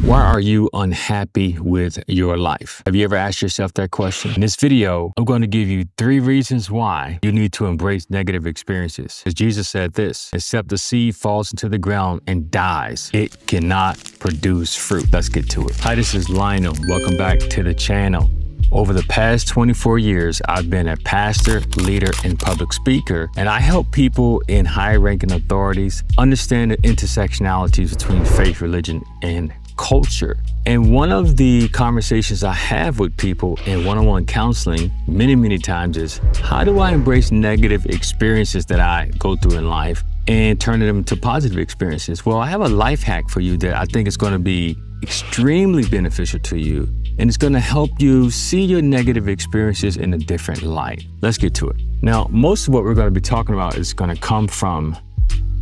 Why are you unhappy with your life? Have you ever asked yourself that question? In this video, I'm going to give you 3 reasons why you need to embrace negative experiences. As Jesus said this, except the seed falls into the ground and dies, it cannot produce fruit. Let's get to it. Hi, this is Lionel. Welcome back to the channel. Over the past 24 years, I've been a pastor, leader, and public speaker, and I help people in high-ranking authorities understand the intersectionalities between faith, religion, and culture. And one of the conversations I have with people in one-on-one counseling many times is, how do I embrace negative experiences that I go through in life and turn them into positive experiences? Well, I have a life hack for you that I think is going to be extremely beneficial to you, and it's going to help you see your negative experiences in a different light. Let's get to it. Now, most of what we're going to be talking about is going to come from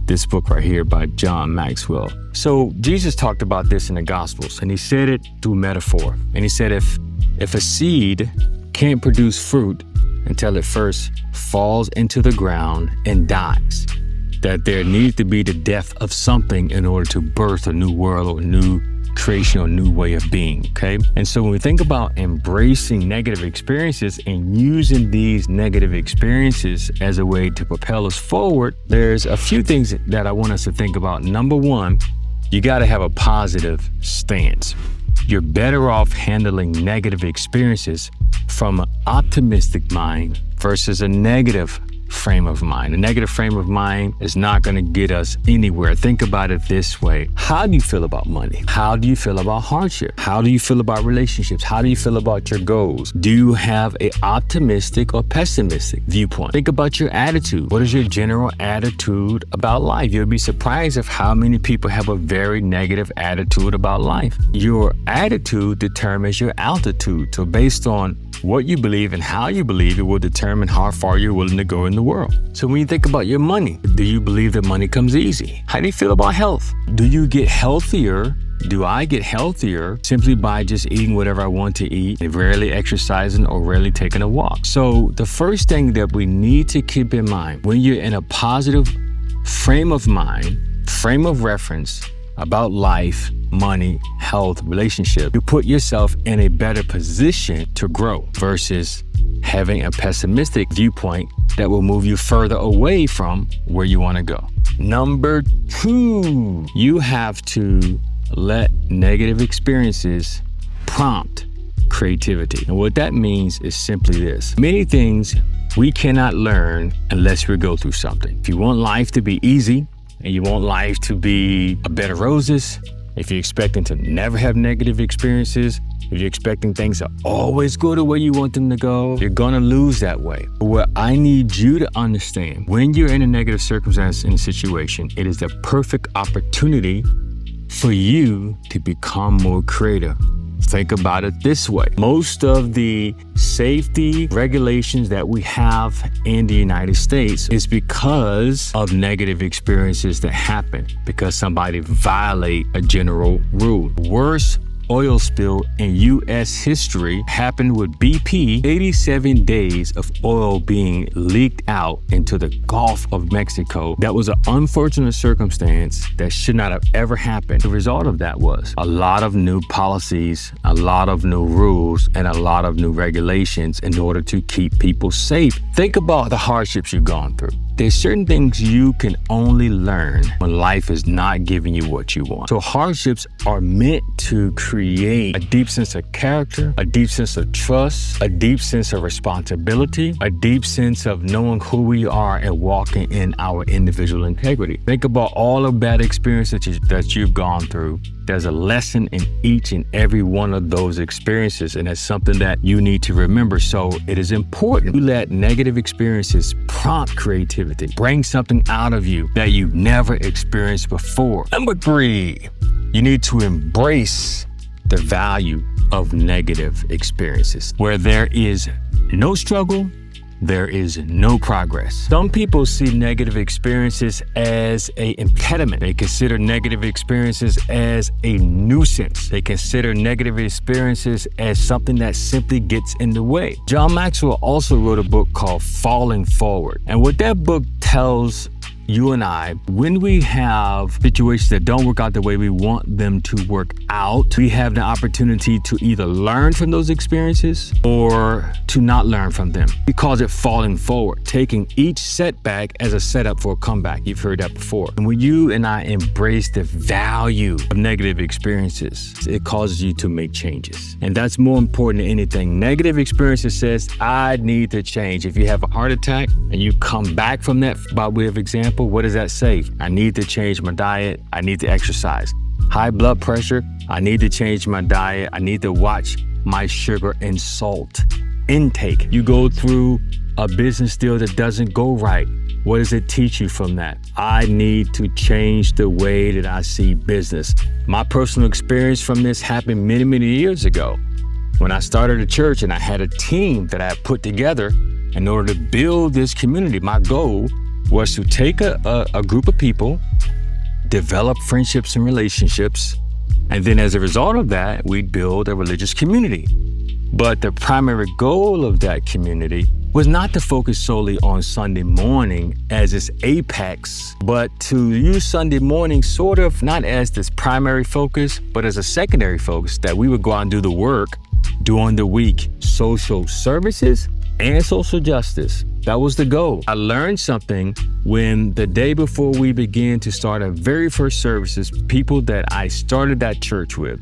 this book right here by John Maxwell. So Jesus talked about this in the Gospels, and he said it through metaphor. And he said if a seed can't produce fruit until it first falls into the ground and dies, that there needs to be the death of something in order to birth a new world or a new creation or new way of being, okay? And so when we think about embracing negative experiences and using these negative experiences as a way to propel us forward, there's a few things that I want us to think about. Number one, you got to have a positive stance. You're better off handling negative experiences from an optimistic mind versus a negative frame of mind. A negative frame of mind is not going to get us anywhere. Think about it this way. How do you feel about money? How do you feel about hardship? How do you feel about relationships? How do you feel about your goals? Do you have an optimistic or pessimistic viewpoint? Think about your attitude. What is your general attitude about life? You'll be surprised of how many people have a very negative attitude about life. Your attitude determines your altitude. So based on what you believe and how you believe, it will determine how far you're willing to go in the world. So when you think about your money, do you believe that money comes easy? How do you feel about health? Do you get healthier? Do I get healthier simply by just eating whatever I want to eat, and rarely exercising or rarely taking a walk? So the first thing that we need to keep in mind when you're in a positive frame of mind, frame of reference about life, money, health, relationship, you put yourself in a better position to grow versus having a pessimistic viewpoint that will move you further away from where you want to go. Number 2, you have to let negative experiences prompt creativity. And what that means is simply this. Many things we cannot learn unless we go through something. If you want life to be easy and you want life to be a bed of roses, if you're expecting to never have negative experiences, if you're expecting things to always go the way you want them to go, you're gonna lose that way. What I need you to understand, when you're in a negative circumstance in a situation, it is the perfect opportunity for you to become more creative. Think about it this way. Most of the safety regulations that we have in the United States is because of negative experiences that happen because somebody violate a general rule. Worst oil spill in U.S. history happened with BP. 87 days of oil being leaked out into the Gulf of Mexico. That was an unfortunate circumstance that should not have ever happened. The result of that was a lot of new policies, a lot of new rules, and a lot of new regulations in order to keep people safe. Think about the hardships you've gone through. There's certain things you can only learn when life is not giving you what you want. So hardships are meant to create a deep sense of character, a deep sense of trust, a deep sense of responsibility, a deep sense of knowing who we are and walking in our individual integrity. Think about all the bad experiences that you've gone through. There's a lesson in each and every one of those experiences, and that's something that you need to remember. So it is important to let negative experiences prompt creativity, bring something out of you that you've never experienced before. Number 3, you need to embrace the value of negative experiences. Where there is no struggle, there is no progress. Some people see negative experiences as an impediment. They consider negative experiences as a nuisance. They consider negative experiences as something that simply gets in the way. John Maxwell also wrote a book called Falling Forward. And what that book tells you and I, when we have situations that don't work out the way we want them to work out, we have the opportunity to either learn from those experiences or to not learn from them. We call it falling forward, taking each setback as a setup for a comeback. You've heard that before. And when you and I embrace the value of negative experiences, it causes you to make changes. And that's more important than anything. Negative experiences says, I need to change. If you have a heart attack and you come back from that, by way of example, what does that say? I need to change my diet. I need to exercise. High blood pressure. I need to change my diet. I need to watch my sugar and salt intake. You go through a business deal that doesn't go right. What does it teach you from that? I need to change the way that I see business. My personal experience from this happened many, many years ago. When I started a church and I had a team that I had put together in order to build this community, my goal was to take a group of people, develop friendships and relationships, and then as a result of that, we'd build a religious community. But the primary goal of that community was not to focus solely on Sunday morning as its apex, but to use Sunday morning sort of not as this primary focus, but as a secondary focus, that we would go out and do the work during the week, social services and social justice. That was the goal. I learned something when the day before we began to start our very first services, people that I started that church with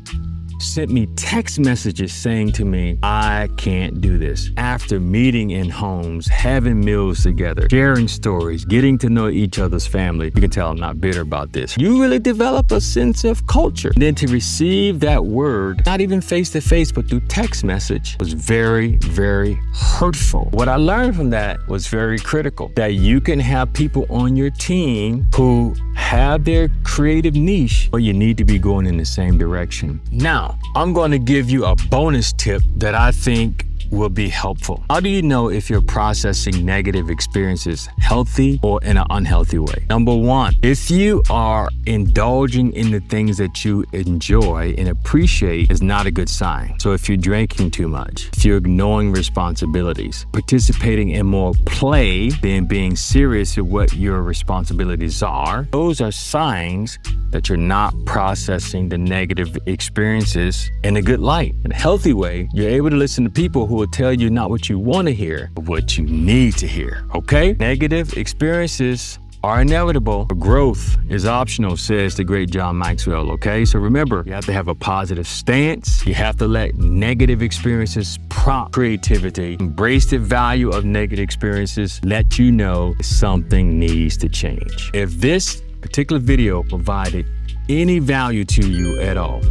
sent me text messages saying to me, I can't do this. After meeting in homes, having meals together, sharing stories, getting to know each other's family, you can tell I'm not bitter about this. You really develop a sense of culture. And then to receive that word, not even face to face, but through text message, was very, very hurtful. What I learned from that was very critical, that you can have people on your team who have their creative niche, but you need to be going in the same direction. Now, I'm going to give you a bonus tip that I think will be helpful. How do you know if you're processing negative experiences healthy or in an unhealthy way? Number one, if you are indulging in the things that you enjoy and appreciate, is not a good sign. So if you're drinking too much, if you're ignoring responsibilities, participating in more play than being serious with what your responsibilities are, those are signs that you're not processing the negative experiences in a good light. In a healthy way, you're able to listen to people who will tell you not what you want to hear, but what you need to hear, okay? Negative experiences are inevitable. Growth is optional, says the great John Maxwell, okay? So remember, you have to have a positive stance. You have to let negative experiences prompt creativity. Embrace the value of negative experiences. Let you know something needs to change. If this particular video provided any value to you at all,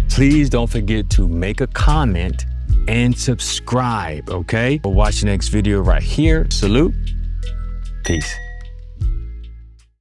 please don't forget to make a comment and subscribe, okay? We'll watch the next video right here. Salute. Peace.